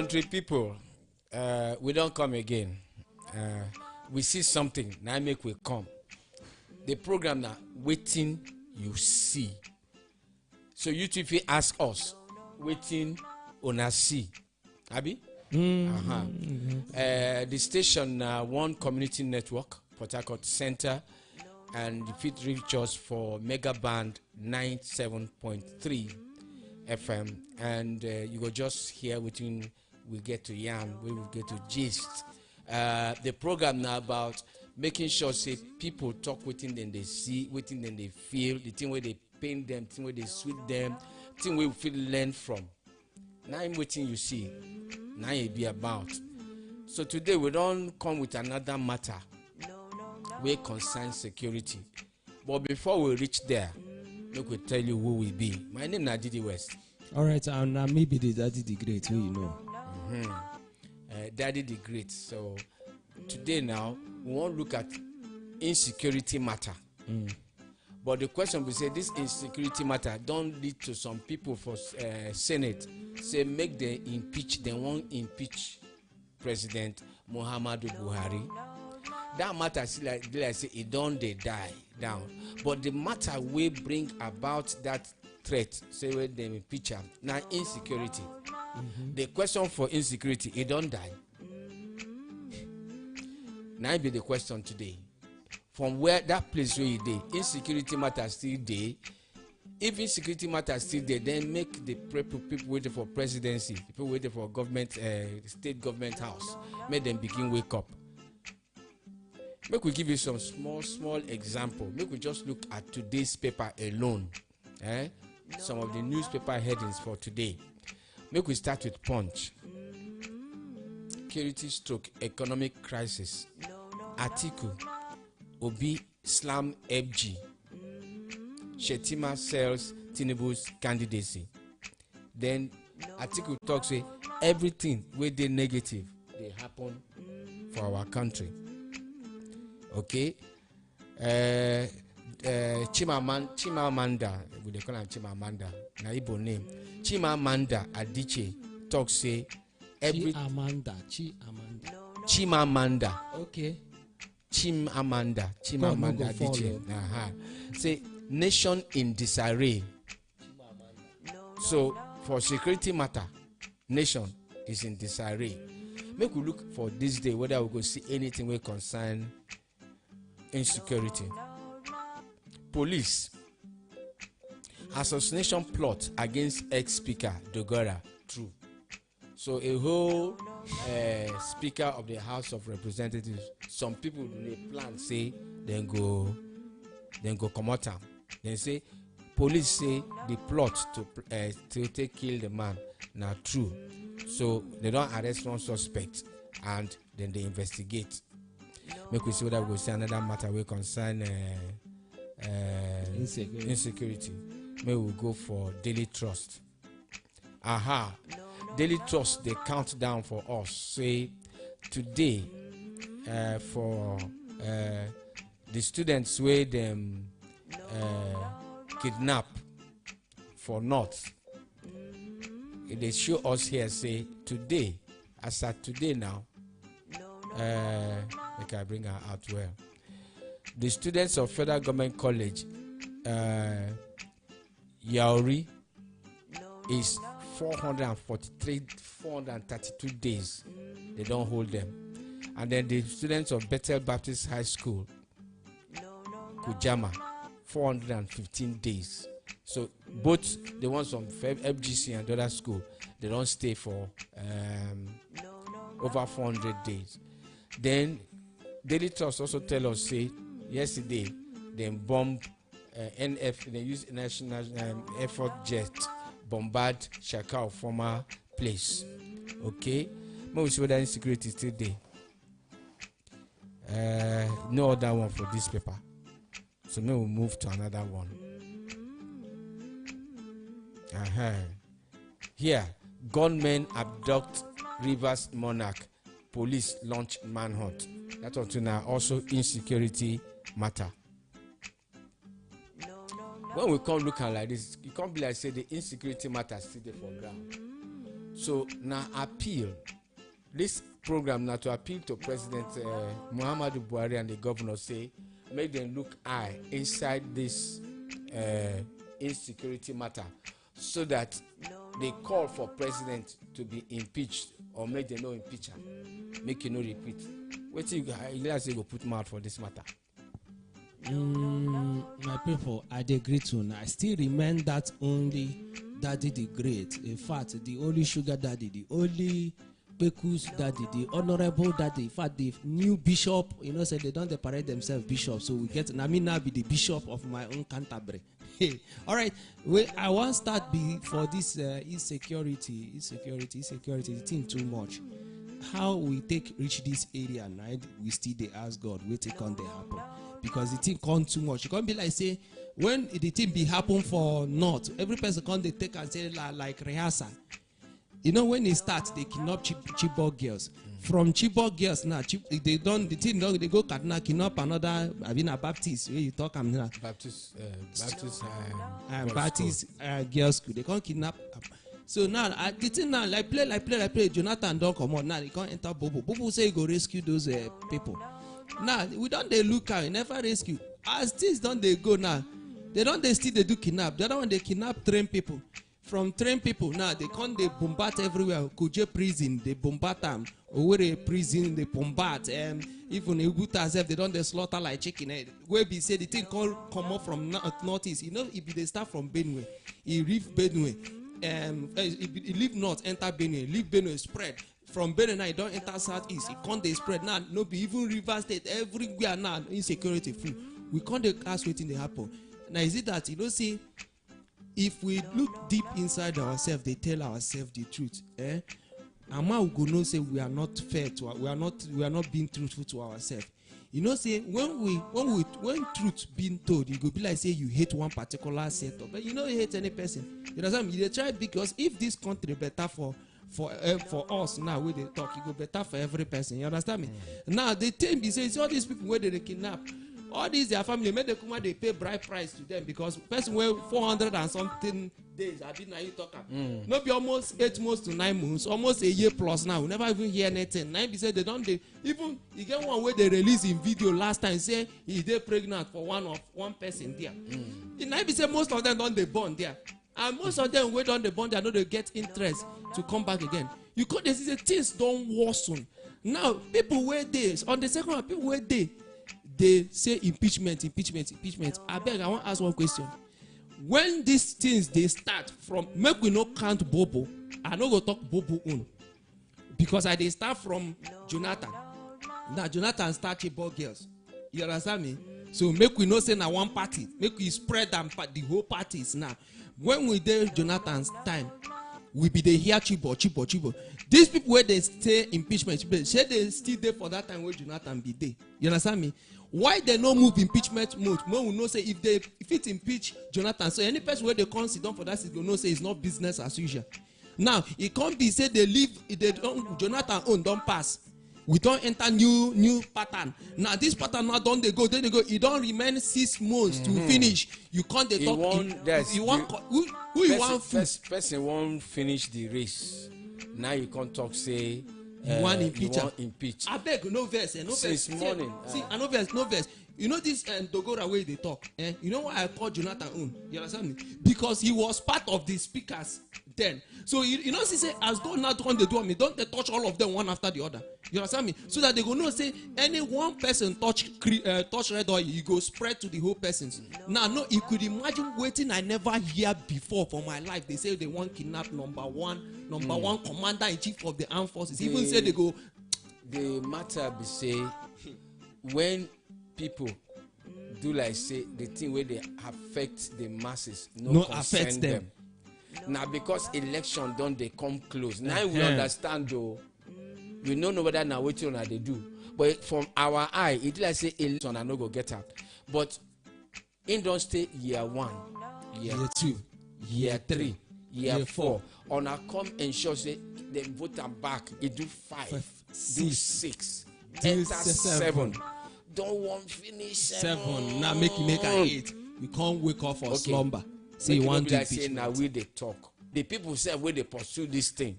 country people, we don't come again. We see something, now make we come. The program now, waiting you see. So you two, if you ask us, waiting on a see. Abi? The station, One Community Network, Port Harcourt Center, and if it reach us for Mega Band 97.3 FM, and you go just hear within we get to yarn, we will get to gist. The program now about making sure say people talk within them they see, within them they feel, the thing where they pain them, the thing where they sweet them, the thing where we feel learn from. Now I'm waiting you see, now it be about. So today we don't come with another matter where concern security. But before we reach there, look, we tell you who we be. My name is Didi West. All right, and maybe the Daddy the Great, who you know. Daddy the Great. So today now we want to look at insecurity matter. But the question we say this insecurity matter don't lead to some people for Senate say make them impeach. They won't impeach President Muhammadu Buhari. That matter still like say it don't they die down. But the matter will bring about that threat. Say when they impeach him now insecurity. The question for insecurity, it don't die. Now be the question today. From where that place where you dey, insecurity matter still dey. If insecurity matter still dey, then make the people waiting for presidency, people waiting for government, state government house, make them begin wake up. Make we give you some small example. Make we just look at today's paper alone. Some of the newspaper headings for today. Make we start with Punch. Security stroke economic crisis. Atiku, Obi slam FG. Shetima sells Tinubu's candidacy. Then Atiku talks say everything where they negative they happen for our country. Okay. Chimamanda, we dey call her Chimamanda, na Igbo name. Chimamanda Adichie talk say Chimamanda. Okay. Chimamanda Adichie. Say nation in disarray. So for security matter, nation is in disarray. Make we look for this day whether we go see anything we concern insecurity. Police assassination plot against ex-speaker Dogara. True. So a whole speaker of the House of Representatives, some people they plan say then go come out. Then say police say the plot to take kill the man. Now true. So they don't arrest one suspect and then they investigate. Make we see whether we see another matter we concern insecurity. Maybe we go for Daily Trust. Daily Trust, they count down for us. Say today for the students where them kidnap for North. They show us here say today, as at today now, make I bring her out well. The students of Federal Government College Yauri is 432 days. They don't hold them. And then the students of Bethel Baptist High School Kujama 415 days. So both the ones from FGC and the other school, they don't stay for over 400 days. Then Daily Trust also tell us say yesterday they bombed NF, they used National Effort Jet bombard Shakao former place. Okay, maybe we see whether insecurity is still there. No other one for this paper, so maybe we'll move to another one. Here, gunmen abduct Rivers monarch. Police launch manhunt. That was now also insecurity matter. When we come looking like this, it can't be like say the insecurity matter still there for ground. So now appeal. This program now to appeal to President Muhammadu Buhari and the governor, say make them look high inside this insecurity matter, so that they call for president to be impeached or make them no impeach him, make you no repeat. What you guys go put mouth for this matter? My people, I agree to. I still remain that only Daddy the Great. In fact, the only sugar daddy, the only Bekus daddy, the honorable daddy. In fact, the new bishop, say they don't parade themselves bishop. So we get, I mean, now be the bishop of my own Canterbury. All right, I want to start for this insecurity, the thing too much. How we reach this area, right? We still they ask God, we take on the happen. Because the thing can't too much. It can't be like, say, when the thing be happen for north, every person can't they take and say like rehearsal. When they start, they kidnap Chibok girls. From Chibok girls now, they go kidnap another, a Baptist, where you talk now. Baptist girls school. They can't kidnap. So now, the thing now, like play, Jonathan don't come on. Now, they can't enter Bobo. Bobo say he go rescue those people. Now, we don't they look out, never rescue. As things don't they go now, they do kidnap. The other one, they kidnap train people. From train people, now they bombard everywhere. Kuje prison, they bombard them. Owerri prison, they bombard. Even Uguta self, they don't they slaughter like chicken. Where be say the thing come up from northeast. If they start from Benue, he leave Benue. He leave north, enter Benue, leave Benue, spread. From Benue now, he don't enter southeast. He can't they spread now. No be even River State everywhere now. Insecurity full. We can't ask waiting they happen. Now is it that see? If we look deep inside ourselves, they tell ourselves the truth. Ama we go know say we are not fair to we are not being truthful to ourselves. Say when truth being told, you go be like say you hate one particular setup, but you hate any person. You know what I mean? They try because if this country better for us now, where they talk, it go better for every person. You understand me? Now the thing be say it's all these people where they kidnap. All these their family make them they pay bride price to them because person where 400 and something days I didn't you talk. No be almost 8 months to 9 months, almost a year plus now. We never even hear anything. Now be say they don't even you get one where they release in video last time say he they pregnant for one person there. Now be say most of them don't they born there. And most of them wait on the bond, they know they get interest to come back again. You could see the things don't worsen. Now people wait days on the second one, people wait day. They say impeachment. I beg, I want to ask one question. When these things they start from, make we not count Bobo. I no go talk Bobo own. Because they start from Jonathan. Now Jonathan start Chibok girls. You understand me? So make we not say na one party. Make we spread them the whole parties now. When we did Jonathan's time, we be the hear Chibok. These people where they stay impeachment, say they still there for that time where Jonathan be there. You understand me? Why they no move impeachment mode? No will know say if it impeach Jonathan, so any person where they consider for that is going to say it's not business as usual. Now it can't be said they leave. They don't Jonathan own don't pass. We don't enter new pattern. Now this pattern now don't they go? Then they go. It don't remain 6 months to finish. You can't they talk. Who you want first? Person won't finish the race. Now you can't talk say. You want impeach. I beg no verse. No since verse. morning. See, no verse. You know this Dogora way they talk. You know why I call Jonathan own? You understand me? Because he was part of the speakers then. So you know, she say as God not on the door me, don't they touch all of them one after the other. You understand me? So that they go know say any one person touch red oil, you go spread to the whole persons. Now no, you could imagine waiting I never hear before for my life. They say they want kidnap number one commander in chief of the armed forces. Even say they go. The matter be say when people do like say the thing where they affect the masses, no affect them. Now because election don't they come close. Now we understand though. We don't know whether now what they do. But from our eye, it like say election and no go get out. But in don't stay year 1, year 2, year 3, year 4. On a come ensure say they vote them back. It do 5, do 6, enter 7. Don't want finish 7. Now make 8. We can't wake up for slumber. Say you want to say now we they talk. The people say where they pursue this thing.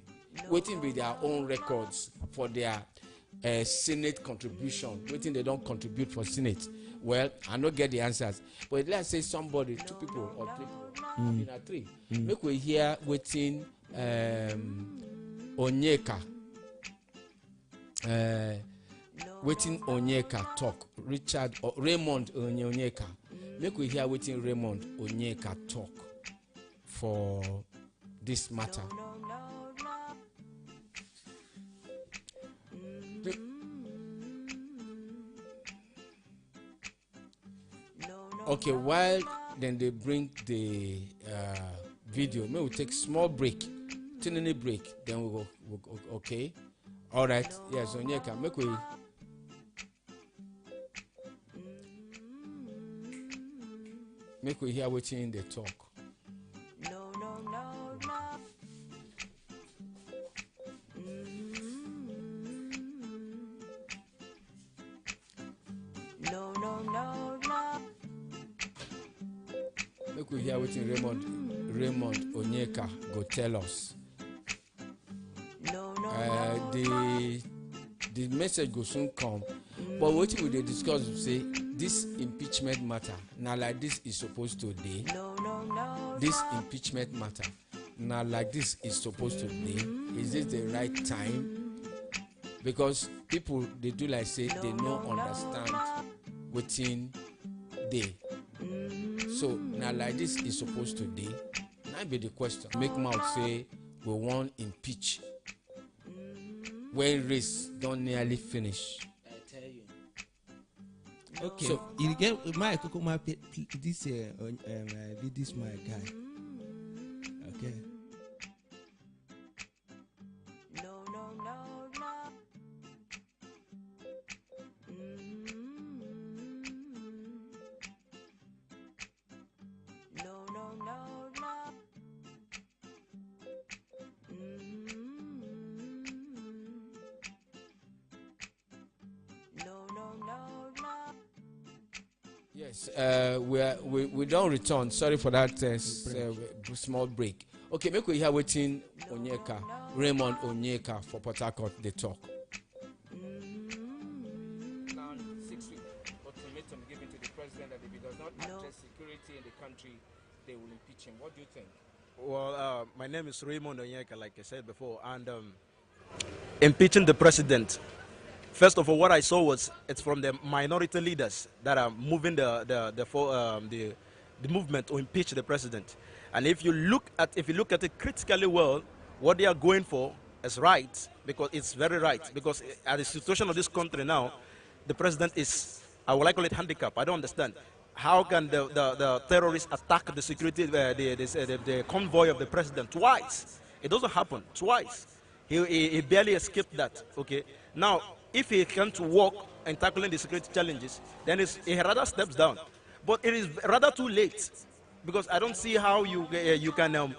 waiting with their own records for their Senate contribution, waiting they don't contribute for Senate. Well, I don't get the answers. But let's say somebody, 2 people or 3 people, 3. Make we hear waiting Onyeka. Waiting Onyeka talk. Richard or Raymond Onyeka. Make we hear waiting Raymond Onyeka talk for this matter. Okay, while then they bring the video, maybe we'll take small break, tiny break, then we'll go. Okay, all right. Yes, Onyeka, make we hear what's in the talk. Make we hear what Raymond Onyeka go tell us. The message will soon come. But what we dey discuss, we say this impeachment matter now like this is supposed to be. This impeachment matter now like this is supposed to be. Is this the right time? Because people they do like say they don't understand within they. So now like this is supposed to be. Now be the question. Make mouth say we want impeach when race don't nearly finish. I tell you. Okay. So you get my Kokoma this this my guy. Okay. Yes, we don't return. Sorry for that small break. Okay, make we hear waiting Onyeka, Raymond Onyeka for Port Harcourt, they talk. Now, 6 weeks ultimatum given to the president that if he does not address security in the country, they will impeach him. What do you think? Well, my name is Raymond Onyeka, like I said before, and impeaching the president. First of all, what I saw was it's from the minority leaders that are moving the movement to impeach the president. And if you look at it critically well, what they are going for is right, because it's very right. Because at the situation of this country now, the president is, I would like to call it handicap. I don't understand. How can the terrorists attack the security, the convoy of the president twice? It doesn't happen twice. He barely escaped that. Okay. Now, if he can't walk and tackling the security challenges, then he rather steps down. But it is rather too late, because I don't see how you can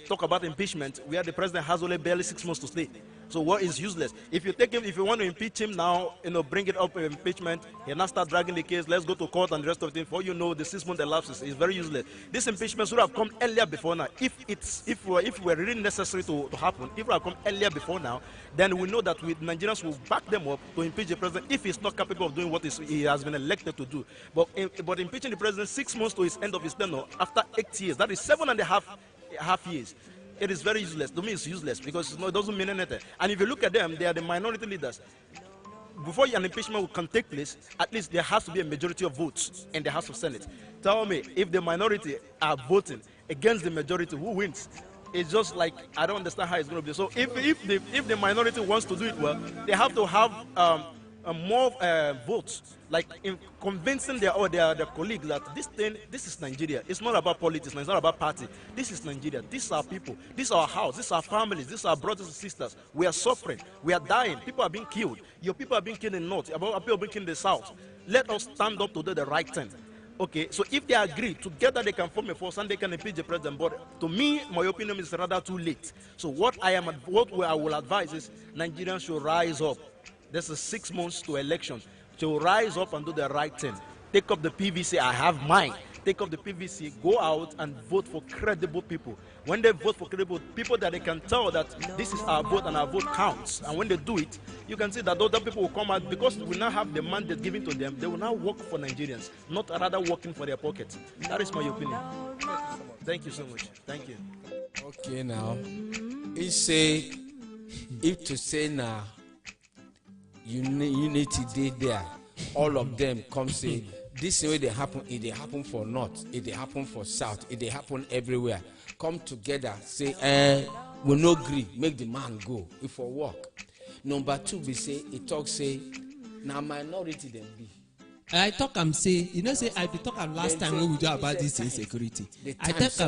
talk about impeachment where the president has only barely 6 months to stay. So what is useless? If you take him, if you want to impeach him now, bring it up impeachment, he now start dragging the case. Let's go to court and the rest of it. For the 6 month elapses is very useless. This impeachment should have come earlier before now. If it were really necessary to happen, if it had come earlier before now, then we know that Nigerians will back them up to impeach the president if he's not capable of doing what he has been elected to do. But impeaching the president 6 months to his end of his tenure after 8 years, that is 7.5 years. It is very useless. To me, it's useless because it doesn't mean anything. And if you look at them, they are the minority leaders. Before an impeachment can take place, at least there has to be a majority of votes in the House of Senate. Tell me, if the minority are voting against the majority, who wins? It's just like, I don't understand how it's going to be. So if the minority wants to do it well, they have to have more votes, like in convincing their colleagues that this is Nigeria. It's not about politics. It's not about party. This is Nigeria. These are people. This is our house. These are families. These are brothers and sisters. We are suffering. We are dying. People are being killed. Your people are being killed in the north. People are being killed in the south. Let us stand up to do the right thing. Okay, so if they agree, together they can form a force and they can impeach the president. But to me, my opinion is rather too late. So what I will advise is Nigerians should rise up. This is 6 months to elections. To rise up and do the right thing. Take up the PVC. I have mine. take off the PVC, go out and vote for credible people. When they vote for credible people that they can tell that this is our vote and our vote counts, and when they do it, you can see that other people will come out because we now have the mandate given to them. They will now work for Nigerians, not rather working for their pockets. That is my opinion. Thank you so much. Thank you. Okay, now, if to say now, unity day there, all of them come say, this way they happen, it happen for north, it happen for south, it happen everywhere. Come together, say, we no agree, make the man go, if for work. Number two, we say, it talk say, now minority them be. I talk am say, you know say I be talk am last time when we do about this insecurity. I talk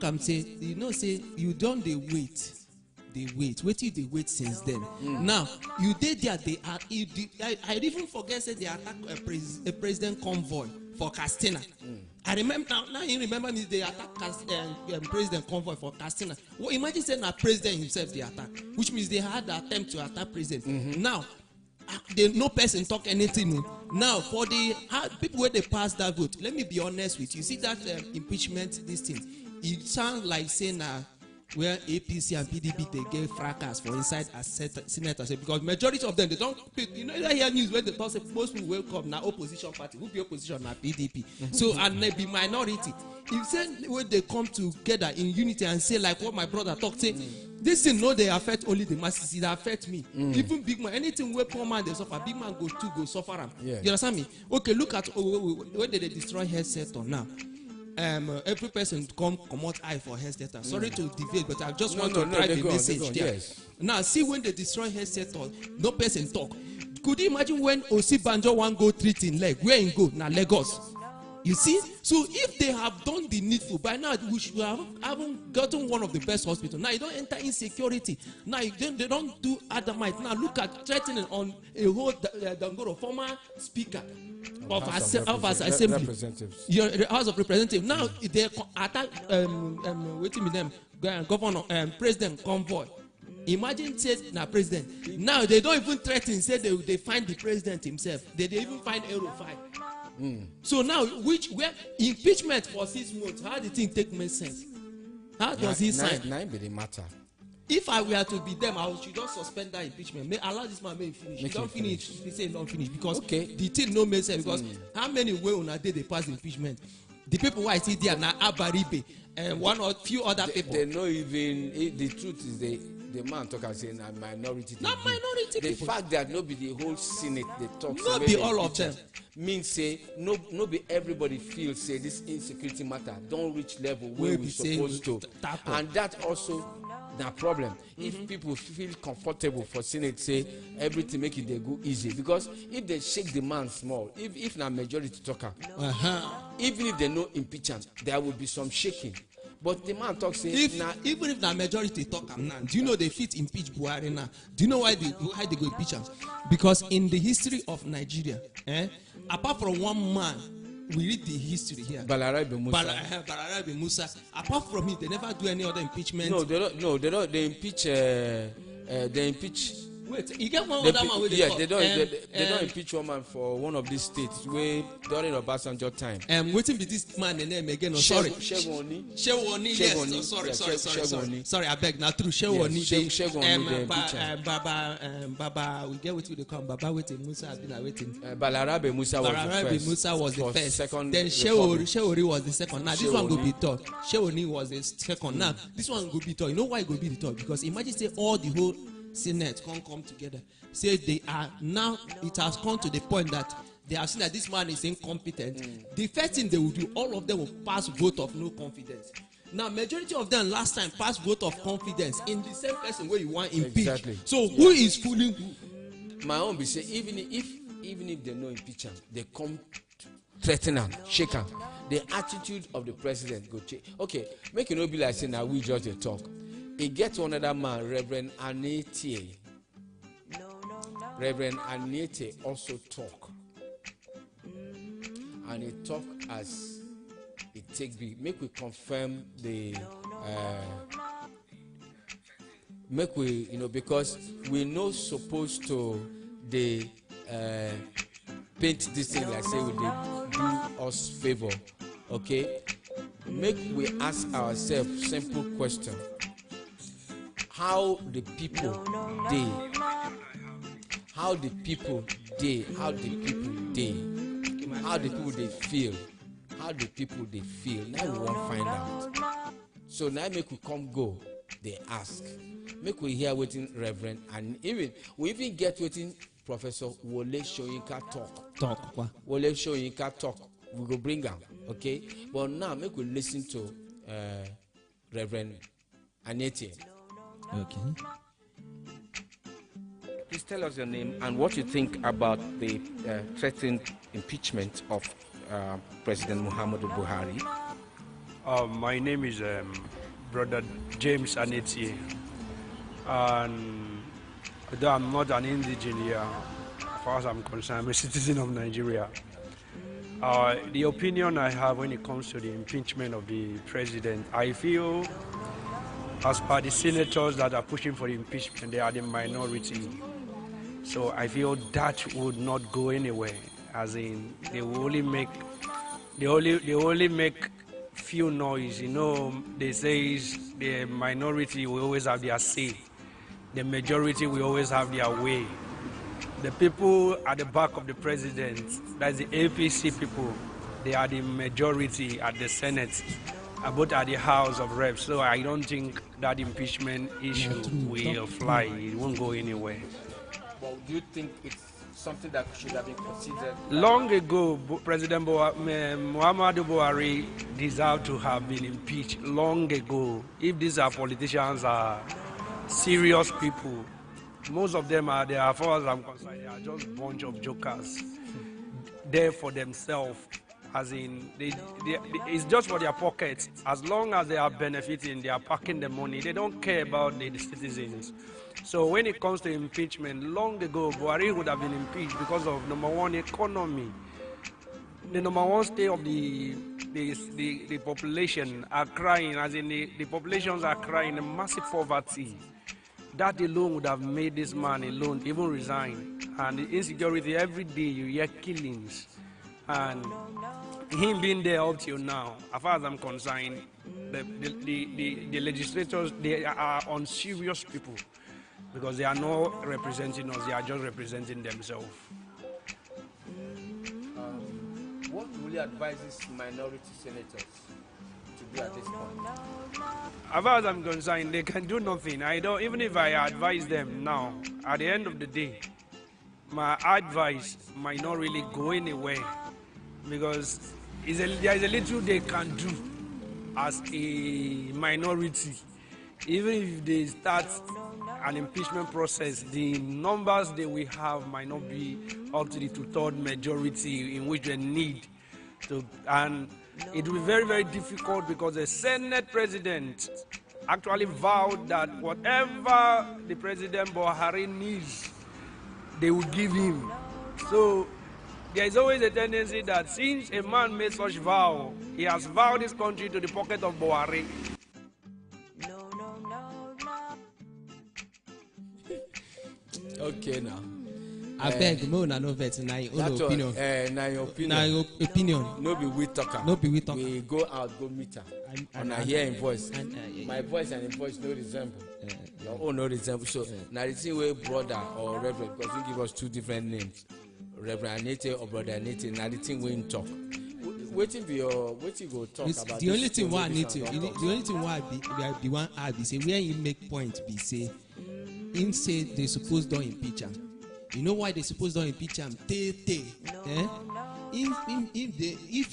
am say, you know say you don't they wait. Wetin they wait since then. Now you did there. I even forget say they attack a president convoy for Castina. I remember now. You remember me? They attack president convoy for Castina. Well, imagine saying a president himself they attack, which means they had the attempt to attack president. Now. No person talk anything. Now for the people where they pass that vote, let me be honest with you. See that impeachment, this thing, it sounds like saying where APC and PDP they gave fracas for inside as senators because majority of them they don't. You know, I hear news when they talk say most people will come now opposition party, who be opposition now PDP. So and they be minority. If say when they come together in unity and say like what my brother talked, say this thing no they affect only the masses, it affect me. Even big man, anything where poor man they suffer, big man go suffer them. Yeah. You understand me? Okay, look at when they destroy health sector now. Every person come out eye for health sector. Sorry to deviate, but I just want to drive a message there. Yes. Now see when they destroy health sector, no person talk. Could you imagine when Osibanjo one go treat in leg? Where in go? Now Lagos. You see, so if they have done the needful by now, we should have gotten one of the best hospitals. Now you don't enter insecurity. Now they don't do Adamite. Now look at threatening on a whole Dangoro, former speaker of assembly, your House of Representatives. Now they attack waiting with them, governor, president convoy. Imagine say na president. Now they don't even threaten. Say they find the president himself. They even find Aerofile. So now, where impeachment for 6 months? How the thing make sense? How does he sign? Nine be the matter. If I were to be them, I should just suspend that impeachment. May allow this man may finish. He don't finish. He say he don't finish because the thing no make sense. Because how many way on a day they pass the impeachment? The people who I see there now Abaribe and one or few other people. They know even the truth is the man talk and say a minority. Not minority the people. Fact that no be the whole Senate they talk. No be all of them. Means say no be everybody feels say this insecurity matter don't reach level where we supposed to. And that also the problem. If people feel comfortable for Senate say everything make it they go easy because if they shake the man small, if na majority talker, even if they know impeachment, there will be some shaking. But the man talks say even if the majority talk now, do you know they fit impeach Buhari now? Do you know why they go impeach him? Because in the history of Nigeria, apart from one man, we read the history here. Balarabe Musa. Apart from it, they never do any other impeachment. No, they don't. No, they don't. They impeach. They impeach. Wait, you get one other man with they don't impeach one man for one of these states where during Obasanjo time. Waiting be this man the name again? Sorry, Shewoni. Yes. Sorry. I beg. Now true Shewoni. Baba. We get what they call Baba waiting. Musa has been waiting. Balarabe Musa was the first. Musa was the first. Second. Then Shewori was the second. Now this one go be third. Shewoni was the second. Now this one go be third. You know why it go be the third? Because imagine say all the whole Senate can't come together. Say they are now. It has come to the point that they have seen that this man is incompetent. The first thing they will do, all of them will pass vote of no confidence. Now, majority of them last time passed vote of confidence in the same person where you want impeach. Exactly. So who is fooling who? My own be say even if they know impeachment, they come threaten and shake hand. The attitude of the president go change. Okay, make it no be like saying now we just a talk. He gets one other man, Reverend Anete. Reverend Anete also talk. And he talk as it take be. Make we confirm the make we, because we not supposed to paint this thing like say we do us favor, okay? Make we ask ourselves simple question. How the people dey? How the people dey? How the people dey? How the people they feel? How the people they feel? Now we want find out. So now make we come go. They ask. Make we hear wetin Reverend and we even get wetin Professor Wole Soyinka talk. Wole Soyinka talk. We go bring am, okay? But now make we listen to Reverend Anete. Okay. Please tell us your name and what you think about the threatened impeachment of President Muhammadu Buhari. My name is Brother James Aneti, and though I'm not an indigene here, as far as I'm concerned, I'm a citizen of Nigeria. The opinion I have when it comes to the impeachment of the president, I feel, as per the senators that are pushing for the impeachment, they are the minority. So I feel that would not go anywhere. As in, they will only make few noise. You know, they say the minority will always have their say. The majority will always have their way. The people at the back of the president, that's the APC people, they are the majority at the Senate, both at the House of Reps. So I don't think that impeachment issue will fly. It won't go anywhere. Well, do you think it's something that should have been considered? Long ago, President Muhammadu Buhari deserved to have been impeached long ago. If these are politicians, are serious people, most of them are there, as far as I'm concerned, they are just a bunch of jokers there for themselves. As in, it's just for their pockets. As long as they are benefiting, they are packing the money. They don't care about the citizens. So when it comes to impeachment, long ago, Buhari would have been impeached because of, number one, economy. The number one state of the population are crying, as in the populations are crying, a massive poverty. That alone would have made this man alone even resign. And the insecurity, every day you hear killings. And him being there up till now, as far as I'm concerned, the legislators, they are unserious people because they are not representing us, they are just representing themselves. What will you advise these minority senators to do at this point? As far as I'm concerned, they can do nothing. Even if I advise them now, at the end of the day, my advice might not really go anywhere because there is a little they can do as a minority. Even if they start an impeachment process, the numbers they will have might not be up to the two-thirds majority in which they need to, and it will be very, very difficult because the Senate president actually vowed that whatever the President Buhari needs, they will give him. So there is always a tendency that since a man made such vow, he has vowed his country to the pocket of Buhari. Okay now. I beg, no vex na your own opinion. Na your opinion. Na your opinion. No be we talker. No be we talker. We go out, go meet her. And I hear him voice. My voice and his voice no resemble. Your own no resemble. So now the thing where brother or reverend, because you give us two different names, Reverend Anete or Brother Anete. Now the thing we talk. Waiting be your waiting go talk about. The only thing why I need to, the only thing why I be one I be say where you make point be say, him say they suppose don't impeach him. You know why they suppose don't impeach him? If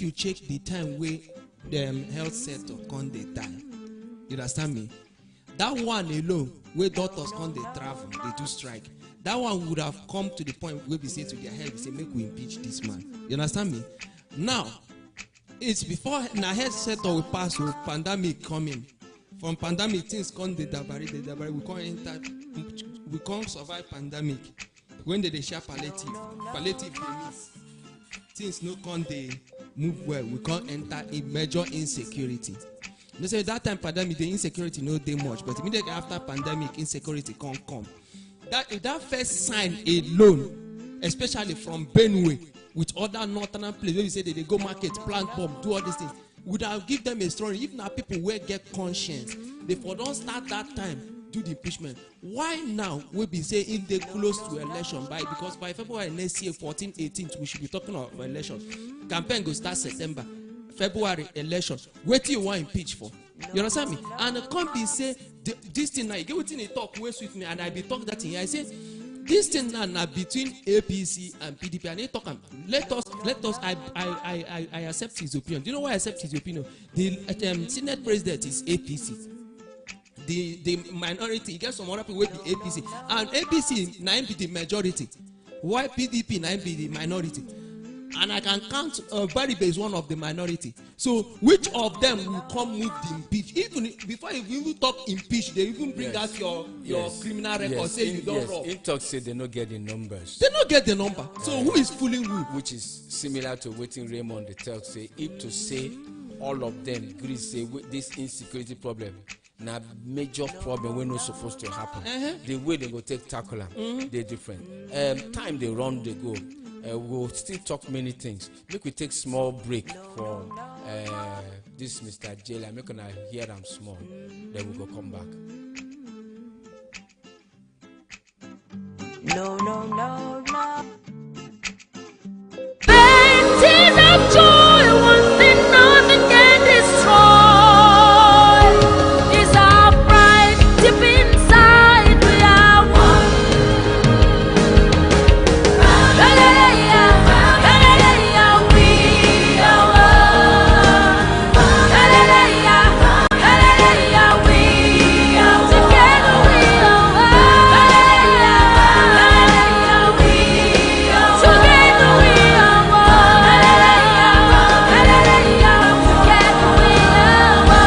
you check the time where the health sector come they die, you understand me? That one alone, where doctors come they travel, they do strike. That one would have come to the point where we say to their head, we say make we impeach this man. You understand me? Now, it's before na health sector will pass with pandemic coming. From pandemic things come they dabari, we can't enter, we can't survive pandemic. When they share palliative they miss. Things no come they move well. We can't enter a major insecurity. They say that time pandemic the insecurity no dey much, but immediately after pandemic insecurity come. That first sign alone, especially from Benue, with other northern places where you say they go market, plant bomb, do all these things. Would have give them a story. If now people will get conscience, they for don't start that time do the impeachment. Why now we be saying they close to election because by February next year, 14th, 18th, we should be talking about elections. Campaign go start September, February election. What do you want impeach for? You understand me? And come be say this thing now. You get within a talk way with me, and I be talk that thing. I say this thing now between APC and PDP. And they talk. Let us. I accept his opinion. Do you know why I accept his opinion? The Senate president is APC. The minority, you get some other people with the APC, and APC now be the majority. Why PDP now be the minority? And I can count Baribe is one of the minority. So which of them will come move the impeach? Even before you even talk impeach, they even bring out your criminal record, say you don't rob. In talk say they don't get the numbers. They don't get the number. So who is fooling who? Which is similar to waiting Raymond the tell say if to say all of them agree say with this insecurity problem. Now major problem when not supposed to happen. The way they go take tackle them, they're different. Time they run, they go. We'll still talk many things. Make we take small break for this Mr. Jailer. Make gonna hear them small. Then we'll go come back. No. Tears of joy, one thing nothing can destroy. Is our pride deep inside? We are one. Hallelujah, hallelujah, we are one. Hallelujah, hallelujah, we are together. We are one. Hallelujah, hallelujah, we are together. We are one. Hallelujah, together we are one.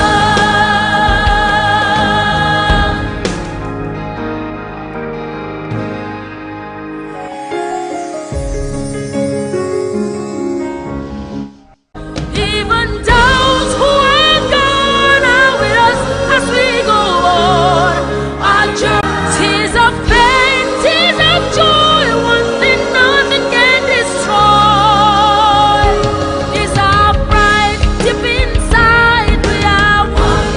Even those who are gone are with us as we go on. Our journey, tears of pain, tears of joy, one thing nothing can destroy. Is our pride deep inside? We are one.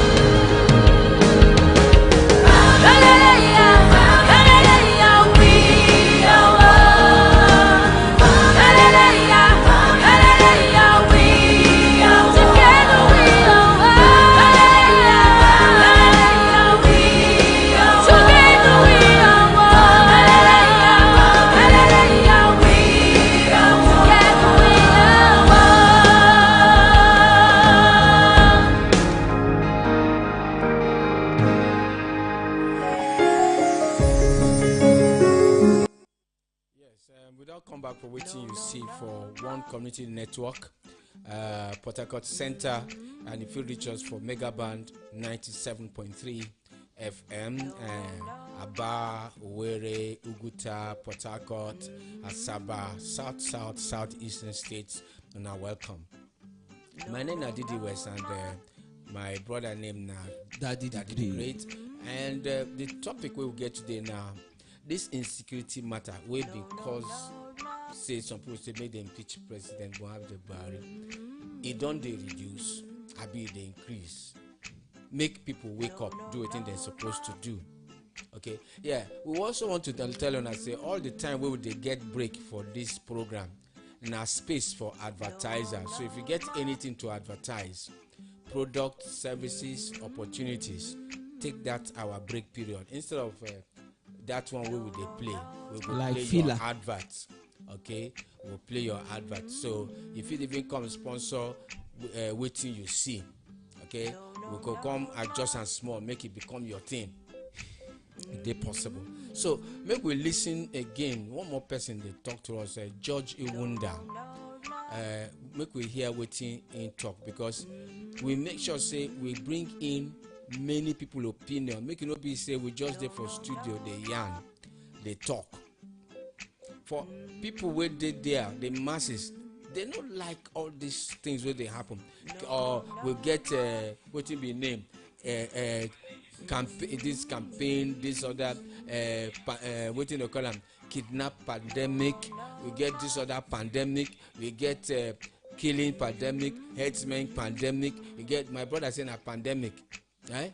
Hallelujah, hallelujah, we are one. Hallelujah, hallelujah, we are together. We are one. Hallelujah, we are together. We are one. Hallelujah, we are together. We are Yes, without come back for waiting, you see for one community network, Port Harcourt Center, and if you reach us for Megaband 97.3 FM, Aba, Owerri, Uguta, Port Harcourt, Asaba, Southeastern states, and are welcome. My name is Didi West, and my brother named Daddy the Great. And the topic we will get today now, this insecurity matter will because say some people say make them impeach President Muhammadu Buhari. It don't they reduce, I be they increase. Make people wake up, do what they're supposed to do. Okay, yeah. We also want to tell you and say all the time we will they get break for this program. Now space for advertisers. So if you get anything to advertise, product, services, opportunities, take that our break period instead of that one we will they play. We will Like play filler. your adverts. Okay, we'll play your advert. So if it even come sponsor, waiting you see. Okay, we could come adjust and small, make it become your thing. If they possible. So make we listen again. One more person they talk to us, George Iwunda. Make we hear waiting in talk because we make sure say we bring in many people opinion. Make it not be say we just there for studio, they yarn, they talk. For people where they there, the masses, they don't like all these things where they happen. Or we'll get what will be name campaign, this campaign, this or that. What you call them kidnap pandemic, we get this other pandemic, we get killing pandemic, herdsmen pandemic, we get, my brother saying a pandemic, right?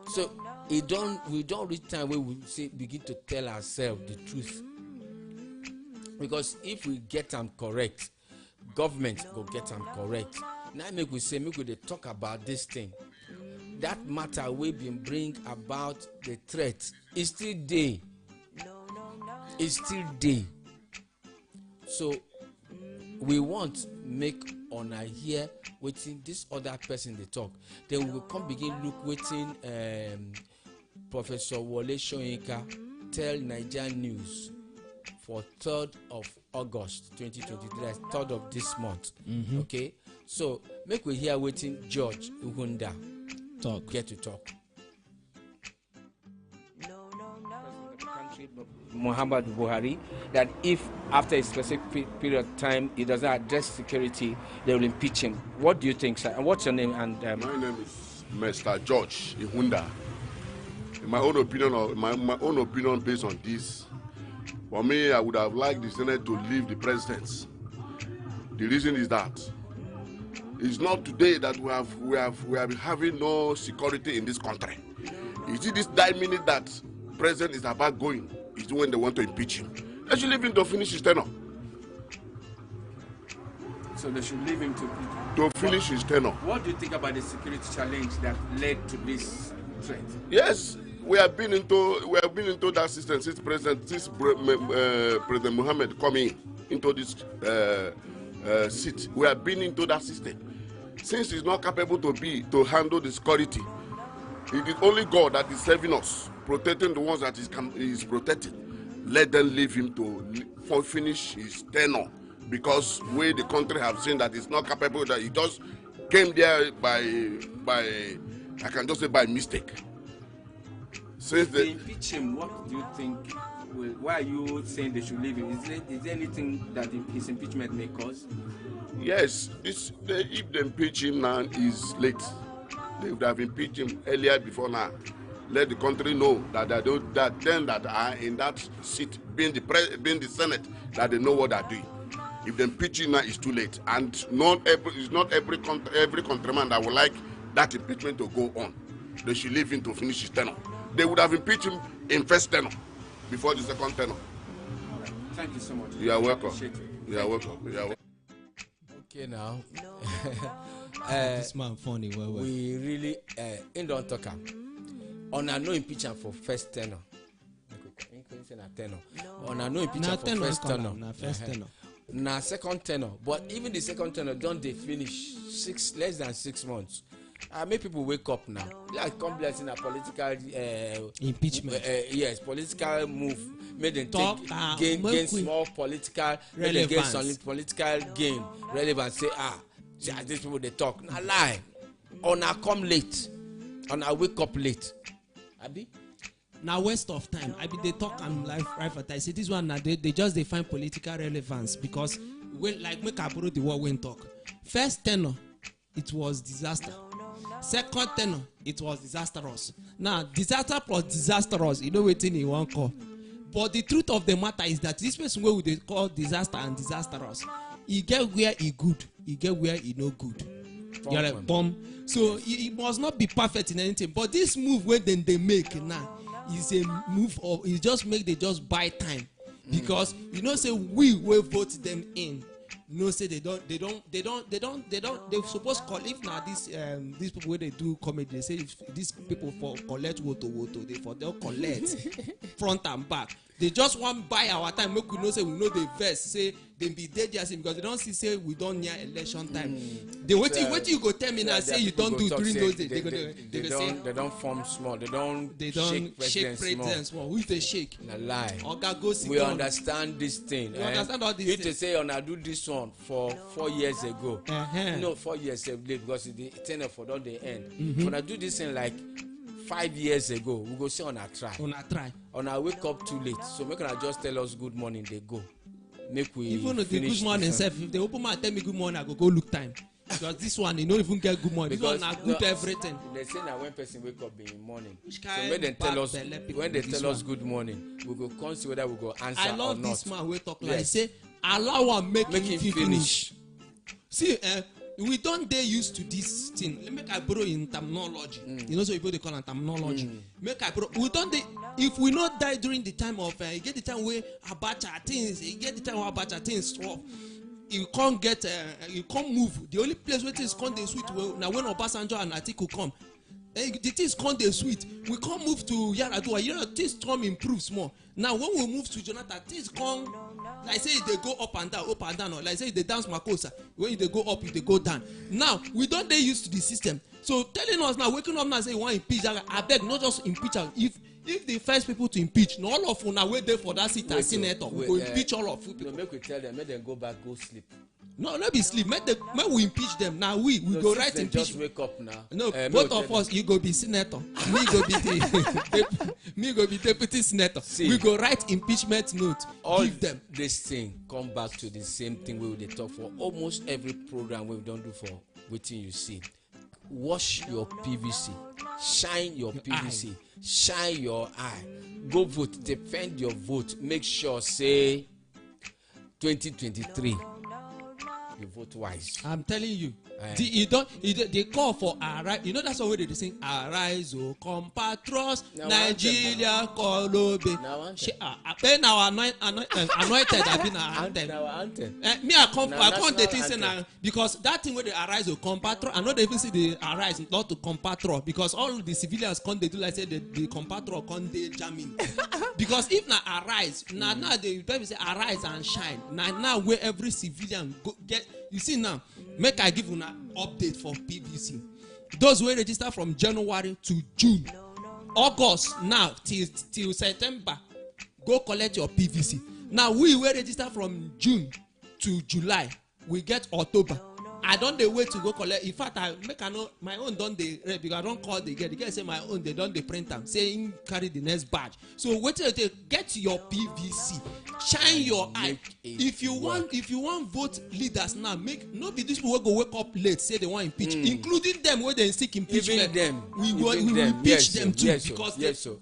So we don't reach time where we begin to tell ourselves the truth, because if we get them correct, government go get them correct. Now make we dey talk about this thing. That matter we been bring about the threat is still there. It's still there. So we want make honor hear waiting this other person they talk. Then we will come begin look waiting Professor Wole Soyinka tell Nigerian News for 3rd of August 2023, 3rd of this month. Okay, so make we hear waiting George Uhunda get to talk. Muhammad Buhari, that if after a specific period of time he does not address security, they will impeach him. What do you think, sir? And what's your name? And my name is Mr. George Ihunda. In my own opinion, my own opinion based on this, for me, I would have liked the Senate to leave the president. The reason is that it's not today that we have having no security in this country. You see, this 9 minute that president is about going is when they want to impeach him. They should leave him to finish his tenure. So they should leave him to finish his tenure. What do you think about the security challenge that led to this threat? Yes, we have been into that system since President Muhammad coming into this seat. We have been into that system. Since he's not capable to handle the security, it is only God that is saving us, protecting the ones that is protecting. Let them leave him to finish his tenure, because we the country have seen that he's not capable, that he just came there by I can just say by mistake. Since they impeach him, what do you think? Why are you saying they should leave him? Is there anything that his impeachment may cause? Yes, if they impeach him now is late. They would have impeached him earlier before now. Let the country know that that are in that seat, being the Senate, that they know what they're doing. If they impeach him now, it's too late. And it's not every countryman that would like that impeachment to go on. They should leave him to finish his tenure. They would have impeached him in first tenure before the second tenure. Thank you so much. You are welcome. You are welcome. Okay, now. This man funny. We really in don't talk. On a no impeachment for first tenure. On a no impeachment for first tenure. Na second tenure. But even the second tenure don't they finish less than 6 months. Make people wake up now. Like complex in a political impeachment. Yes, political move. Made them talk, gain small political relevance. Gain political gain relevance. Say these people they talk. Nah lie. On a come late. On a wake up late. Abi? Now waste of time. They talk and right for time. See this one now they just define political relevance, because like make I borrow the word when talk. First tenure, it was disaster. Second tenure, it was disastrous. Now disaster plus disastrous, you know what in one call. But the truth of the matter is that this person where they call disaster and disastrous, he get where he good, he get where he no good. You're like bomb. So it must not be perfect in anything. But this move where then they make now is a move of it just make they just buy time, because you know say we will vote them in. You know say they supposed call if now these people where they do comedy, they say if these people for collect woto they for they'll collect front and back. They just want buy our time. Make we know say we know the verse say they be dangerous because they don't see say we don't near election time. They wait you go tell me now say you don't do during those days. They don't form small. They don't shake president small. Who is they shake? A lie. We understand this thing. We understand all this. You to say I do this one for 4 years ago. No, 4 years late because the tenure for don't they end. When I do this thing like 5 years ago, we go say on a try. On a wake up too late. So make I just tell us good morning, they go. Make we even if the good morning self, if they open my tell me good morning, I go look time. Because this one, you don't even get good money. This one na good everything. They say that when person wake up in the morning, Which so kind when they tell us bad belle when they people tell us this good morning, we go consider whether we go answer I or love not. this man wey talk like Yes. say allow am make Make him him finish. See, we don't dey used to this thing. Make I borrow in terminology. You know, so people they call it terminology. Make I borrow. We don't dey. If we not die during the time of, you get the time where Abacha things, you get the time where Abacha things stop. You can't get, you can't move. The only place where things can't dey sweet. Now when Obasanjo and Atiku come, the things can't dey sweet. We can't move to Yaradua. You know, things come improve small. Now when we move to Jonathan, things come. Like say they go up and down, or like say they dance Makosa. When they go up, if they go down. Now we don't dey used to the system. So telling us now, waking up now say you want impeach, I beg not just impeach. If the first people to impeach, no all of una wait there for that seat as senator, we go impeach all of you people. No, make we tell them, make them go back, go sleep. No, let me sleep. Make we impeach them. Now we go write impeachment. Just wake up now. No, both of us, you go be senator. Me go be the me go be deputy senator. See, we go write impeachment note. All give them. This thing come back to the same thing we dey talk for almost every program we don't do for waiting you see. Wash your PVC, shine your PVC, shine your eye. Go vote, defend your vote. Make sure say 2023. You vote wise. I'm telling you, they call for arise. You know that's why they sing arise, oh compatriots, Nigeria, Kolobe. Now anointed. I've been anthem. Me, I come the thing saying because that thing where they arise, oh compatriot. I know they even see the arise, not to compatriot, because all the civilians come they do like say the compatriot come they jamming. Because if now arise, now they say arise and shine. Now where every civilian go get. You see now, make I give you an update for PVC. Those who register from January to June, August now till September, go collect your PVC. Now we will register from June to July. We get October. I don't dey wait to go collect. In fact, I make I know my own don't dey ready because I don't call the guy. The guy say my own they don't dey print them. Saying carry the next badge. So wait till they get your PVC. Shine your eye. If you want vote leaders now, make no be these people will go wake up late say they want impeach, including them where they seek impeachment. We will impeach them too because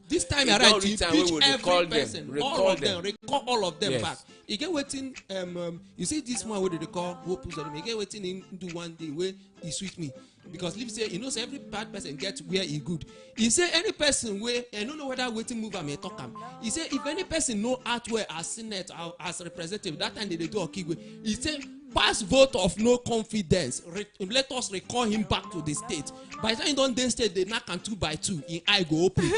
this time around to impeach every person, all of them, recall all of them back. You get waiting. You see this one where they call hope. You get waiting in do one day where he sweet me because Liv say you know say every bad person gets where he good. He say any person where I don't know whether waiting move am talk am. He say if any person know out where as senate or as representative that time they do okigwe. He say pass vote of no confidence. Let us recall him back to the state. By the time don't they state they knock and 2 by 2 in eye go open.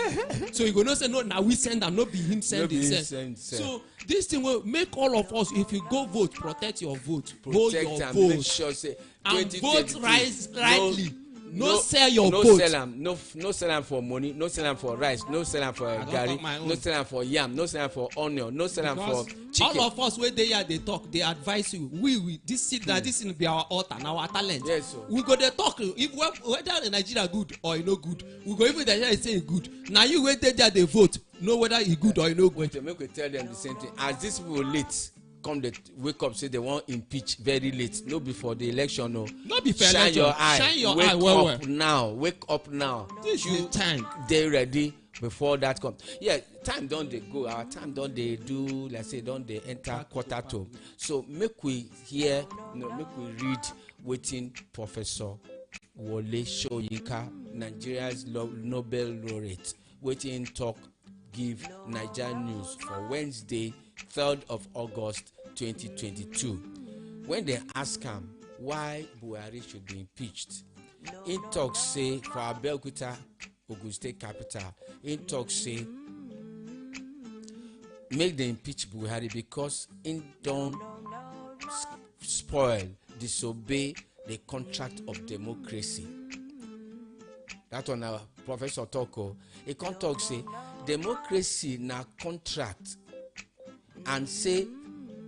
So you go no say no now we send them not be him send it. So this thing will make all of us if you go vote protect your vote. Vote your vote. Make sure say and vote rightly. No sell your no vote. Sell them. No sell them for money. No sell them for rice. No sell them for garri. No sell them for yam. No sell them for onion. No sell them for chicken. All of us where they are, they talk. They advise you. We this seed that this will be our altar, now our talent. Yes, sir. We go there talk. If whether in Nigeria good or you no good, we go even Nigeria say good. Now you wait there they vote. Know whether he good or you no good. Wait, make we tell them the same thing. As these people late. Come they wake up say they want impeach very late. No before the election. No. Not before Shine election. your eye. Shine your wake eye. Well, up now. Wake up now. This is the time. They ready before that comes. Yeah, time don't they go. Our time don't they do. Let's say don't they enter quarter to. So make we hear. Make we read. Waiting Professor Wole Soyinka, Nigeria's Nobel laureate. Waiting talk. Give Nigeria News for Wednesday, 3rd of August 2022. When they ask him why Buhari should be impeached, in talk say for Abeokuta, Ogun State capital, in talk say make them impeach Buhari because in don't spoil, disobey the contract of democracy. That one our Professor Toko, he can talk say democracy na contract and say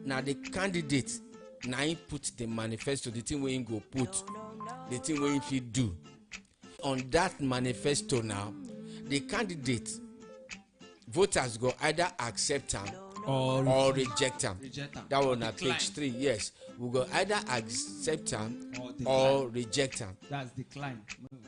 na the candidate na him put the manifesto, the thing wey him go put, the thing wey him fit do. On that manifesto now, the candidate voters go either accept am or reject am. Reject am. That Or one na decline. page 3. Yes, we go either accept am Or or reject am. That's decline.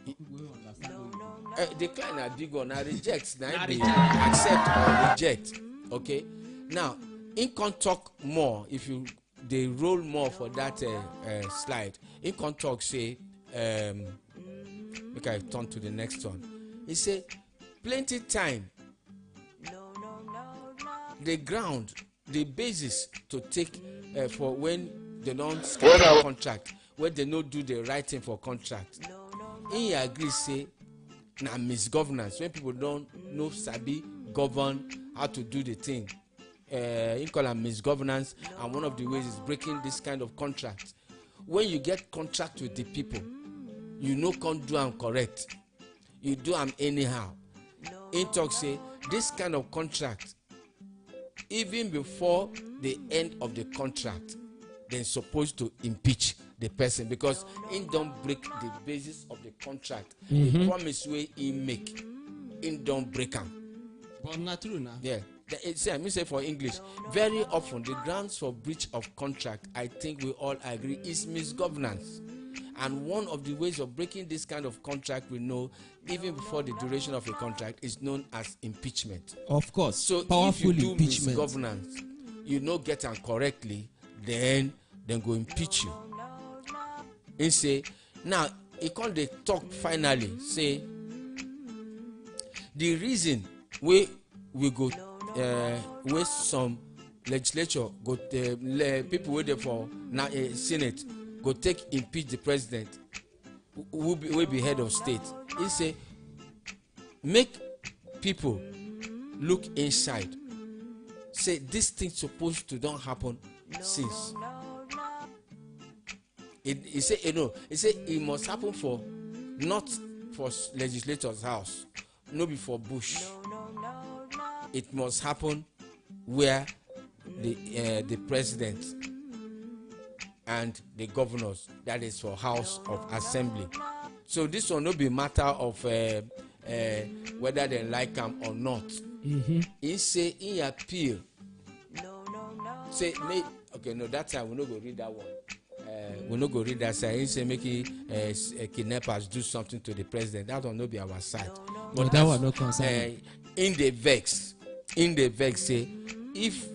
We understand what you mean. Decline na big one. Na reject na Na be reject. accept or reject. Okay. Now, in can talk more if you dey roll more for that slide. In can talk say make I turn to the next one. He say plenty time the ground, the basis to take for when they don't scatter contract, when they no do the right thing for contract. He agree say na misgovernance when people don't know sabi govern how to do the thing. He call am misgovernance, and one of the ways is breaking this kind of contract. When you get contract with the people, you no can't do am correct. You do am anyhow. In talk say this kind of contract, even before the end of the contract, they're supposed to impeach the person because he don't break the basis of the contract. The promise way he make, he don't break am. But not true now. Yeah. I mean say for English, very often the grounds for breach of contract, I think we all agree, is misgovernance. And one of the ways of breaking this kind of contract we know, even before the duration of a contract, is known as impeachment. Of course. So Powerful if you do impeachment. misgovernance, you no get am correctly, then go impeach you. He say, now he can't dey talk finally say the reason we go wey some legislature go people wey dey for na senate go take impeach the president who be head of state. He say make people look inside, say this thing supposed to don happen since. He say he say it must happen for not for legislators house, no be for bush. It must happen where the president and the governors, that is for House of Assembly. So this will not be matter of whether they like him or not. He say he appeal. Say okay, no, that time we no go read that one. We no go read that side. He say make kidnappers do something to the president. That will not be our side. But that one no concern. In the vex say if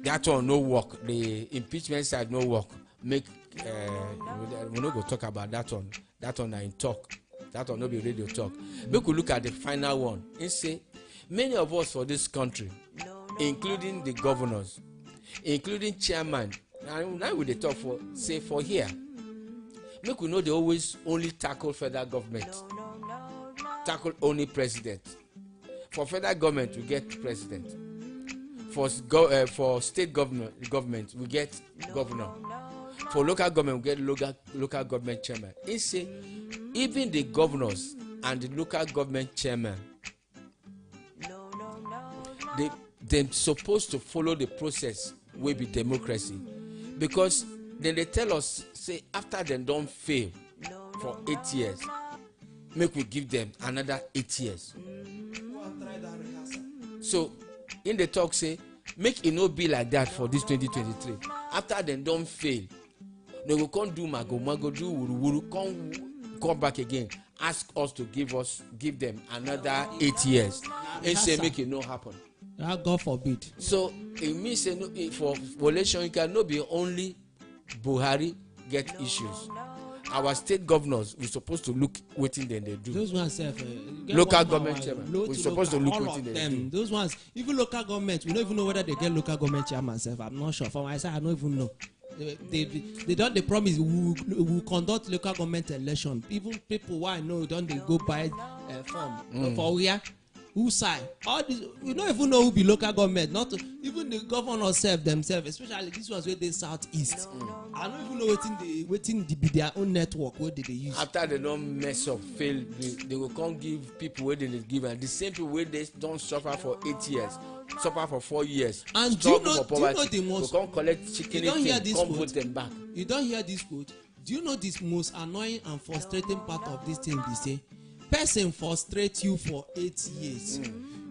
that one no work, the impeachment side no work, make we no go talk about that one. That one na in talk. That one no be radio talk. Make we look at the final one. He say many of us for this country, including the governors, including chairman, now we dey talk for say for here, make we know they always only tackle federal government, tackle only president. For federal government we get president, for state government we get governor, for local government we get local government chairman. He say even the governors and the local government chairman, they supposed to follow the process wey be democracy, because then they tell us say after dem don fail for 8 years, make we give them another 8 years. So in the talk say make it no be like that for this 2023. After dem don fail, they go come do mago do wuru come back again, ask us to give them another 8 years. And say make it no happen. God forbid. So it means say no, for election you cannot be only Buhari get issues. Our state governors we supposed to look wetin dem dey do. Those ones Local government chairman we supposed to look wetin dem dey do. Those ones, even local government, we don't even know whether they get local government chairman self. I'm not sure. For my side, I don't even know. They don't. They promise we will conduct local government election. Even people who I know don't they go buy form for where. Who sign all this? We don't even know who be local government. Not to, even the governor themselves, especially this ones where they southeast. I don't even know waiting be their own network where they use. After they don't mess up, fail, they will come give people where they give, and the same people where they don't suffer for 8 years, suffer for 4 years. And do you know the most? Will come collect chicken and come put them back. You don't hear this quote. Do you know this most annoying and frustrating part of this thing? They say. Person frustrate you for 8 years.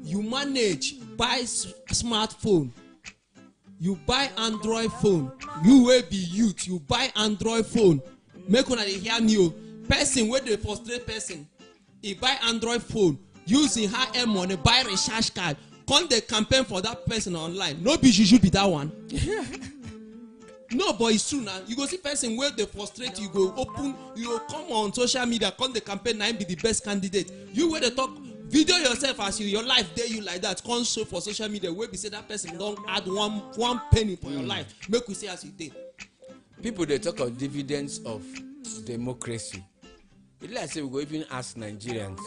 You manage buy smartphone you buy Android phone. You will be youth. You buy Android phone. Make una dey hear me o. Person wey dey frustrate person, he buy Android phone, using her money, buy recharge card, come dey campaign for that person online. No be you be that one. No, but it's true now. You go see person where they frustrate you, go open, you go come on social media, come the campaign, now be the best candidate. You where they talk, video yourself as your life there, you like that, come show for social media, where we say that person don't add one penny for your life. Make we say as you did. People they talk of dividends of democracy. It's like say we go even ask Nigerians.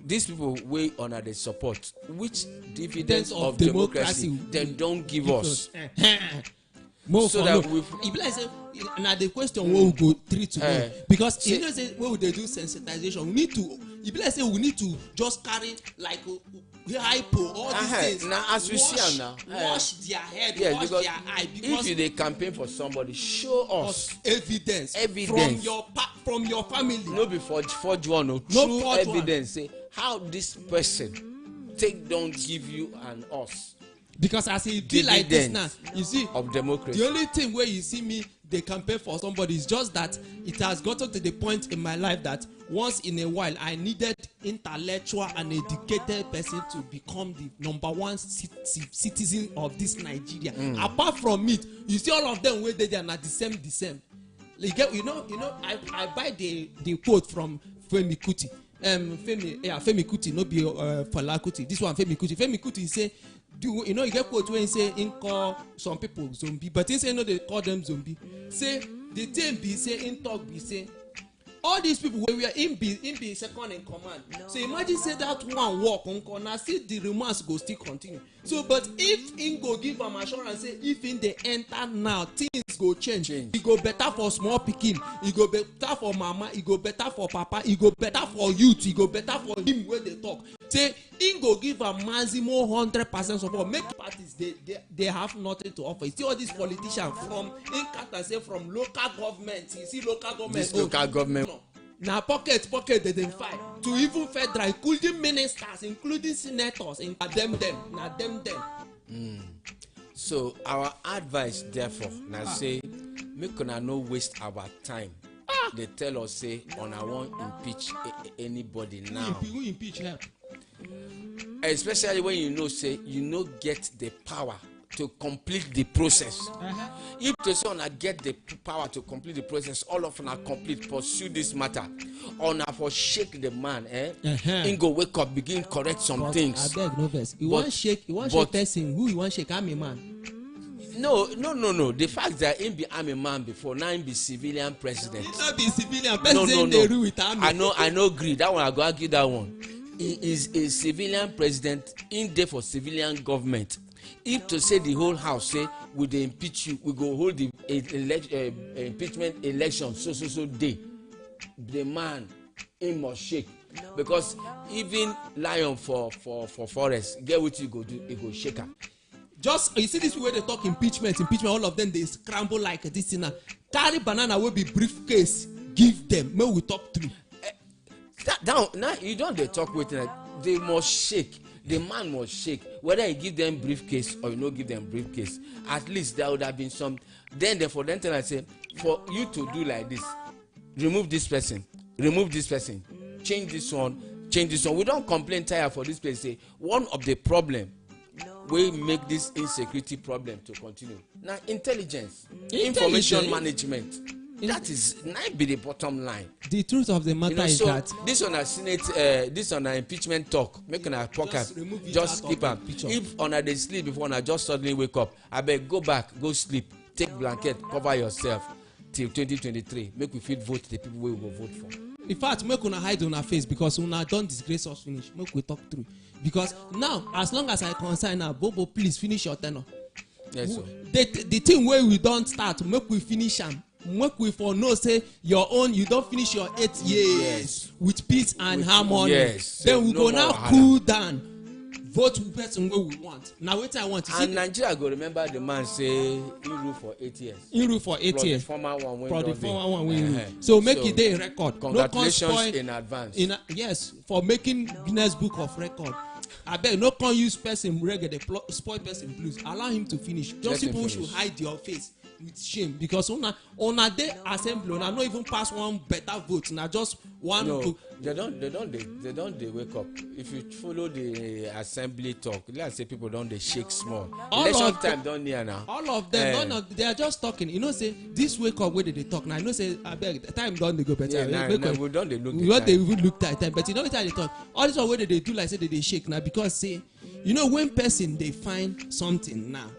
These people way under the support. Which dividends of democracy they don't give us? More so that we like say now the question we will go through today because you know say when we do sensitization we need to like say we need to just carry like hypo all these things now as we see now wash their head wash their eye because if you campaign for somebody show us evidence from your family no be forge one or true evidence say how this person don't give you and us. Because as it be like this now, you see, of democracy. The only thing where you see me, they campaign for somebody is just that it has gotten to the point in my life that once in a while I needed intellectual and educated person to become the number one citizen of this Nigeria. Apart from it, you see all of them where they are not the same. You know, I buy the quote from Femi Kuti. Femi Kuti, no be Fela Kuti. This one Femi Kuti. Femi Kuti say. You know, you get quote when you say in call some people zombie, but in say no, they call them zombie. Say the thing be say in talk be say all these people where we are in be second in command. So imagine say that one walk on corner, see the romance go still continue. So but if in go give am assurance say if in the enter now things go change. It go better for small pikin, it go better for mama, it go better for papa, it go better for youth, it go better for him where they talk. Say in go give a maximum 100% support. Make parties they have nothing to offer. You see all these politicians from in Qatar say from local government. You see local government. This local government. Now pocket they then fight to even federal, including ministers, including senators, in them. So our advice, therefore, now say, make una no waste our time. They tell us say, on I won't impeach anybody now. Who impeach her? Especially when you know say you no get the power to complete the process. If the son get the power to complete the process, all of them pursue this matter. Or for shake the man, in go wake up, begin correct some things. I beg no verse. You want shake person who you want shake army man. No. The fact that him be army man before now him be civilian president. He not be civilian president. They rule with army. I know agree that one. I go argue that one. He is a civilian president in there for civilian government. If to say the whole house say we dey impeach you, we go hold the impeachment election so day. The man he must shake because even lion for forest get what you go do, he go shake am. Just you see this way they talk impeachment, all of them they scramble like this thing now. Carry banana will be briefcase, give them. May we talk through. Now you don't they talk with them. They must shake. The man must shake. Whether you give them briefcase or you no give them briefcase, at least there would have been some. Then for them tell I say, for you to do like this, remove this person, change this one. We don't complain tire for this place. Say one of the problem we make this insecurity problem to continue. Now intelligence. Information management. That is not be the bottom line. The truth of the matter is that this on a Senate, this on an impeachment talk, making a podcast, just keep up. If on a day sleep before I just suddenly wake up, I beg go back, go sleep, take blanket, cover yourself till 2023. Make we fit vote the people we will vote for. In fact, make una hide on our face because una don't disgrace us finish. Make we talk through. Because now, as long as I consign now, Bobo, please finish your tenure. Yes, sir. The thing where we don't start, make we finish them. Make we for no say your own, you don't finish your 8 years with peace and harmony. Yes. Then we go now cool down. Vote with person where we want. Now what I want to see. And Nigeria go remember the man say he rule for 8 years. He rule for 8 years. The former one win. So make it a record. Congratulations in advance. Yes, for making Guinness Book of Record. I beg, no can use person reggae, the spoil person blues. Allow him to finish. Just Let him people finish. should hide your face with shame because on a day assembly, on not even pass one better vote. Now just one. No, they don't they wake up. If you follow the assembly talk, let's say people don't they shake small. Election time don't near now. All of them, they are just talking. You know, say this wake up where they talk. Now, you know, say I beg, the time don't they go better. Yeah, we don't they look. What they will look at time, but you know what they talk. All this one where they do like say they shake now because say, you know, when person they find something now.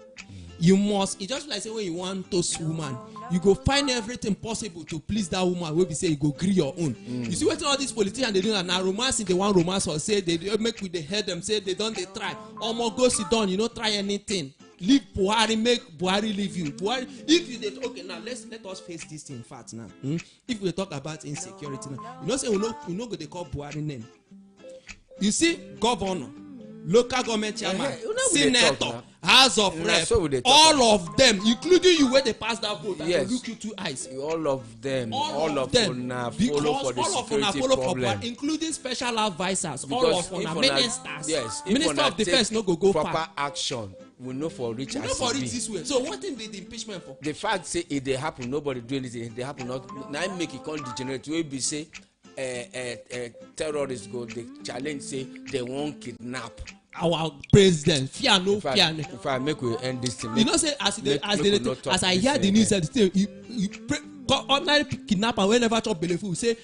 You must, it's just like say when you want toast woman, you go find everything possible to please that woman. Where we say you go agree your own. You see what all these politicians they do now romance in the one romance or say they make with the head them say they don't they try. Almost go sit down, you don't try anything. Leave Buhari, make Buhari leave you. Buhari, if you did okay now let us face this in fact now. If we talk about insecurity now, you know say we know go they call Buhari name. You see governor, local government chairman, senator, house of rep, all of them, including you, where they pass that vote, and yes. Look you two eyes. All of them, all of them, follow for the security problem, including special advisors, because all of them, ministers. Yes, Minister of Defense no go proper far. action. We know for reach. We know for reach this way. So what thing be the impeachment for? The fact say if they happen, nobody do anything. If they happen, not now make it come degenerate. We be say terrorists go they challenge say they won't kidnap our president. Fear no. If I make we end this thing, you know say as I hear the news that you ordinary kidnapper wey never chop belle full say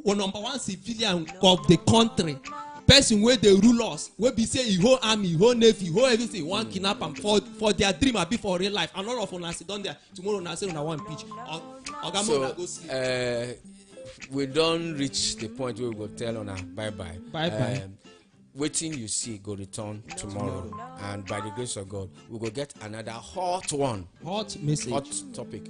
number one civilian of the country. Person where they rule us, where be say he whole army, he whole navy, he whole everything, one kidnap them for their dream or be for real life. And all of us sit down there tomorrow and say one pitch. So we don't reach the point where we go tell on bye bye. Waiting you see go return tomorrow, and by the grace of God we go get another hot one, hot message, hot topic.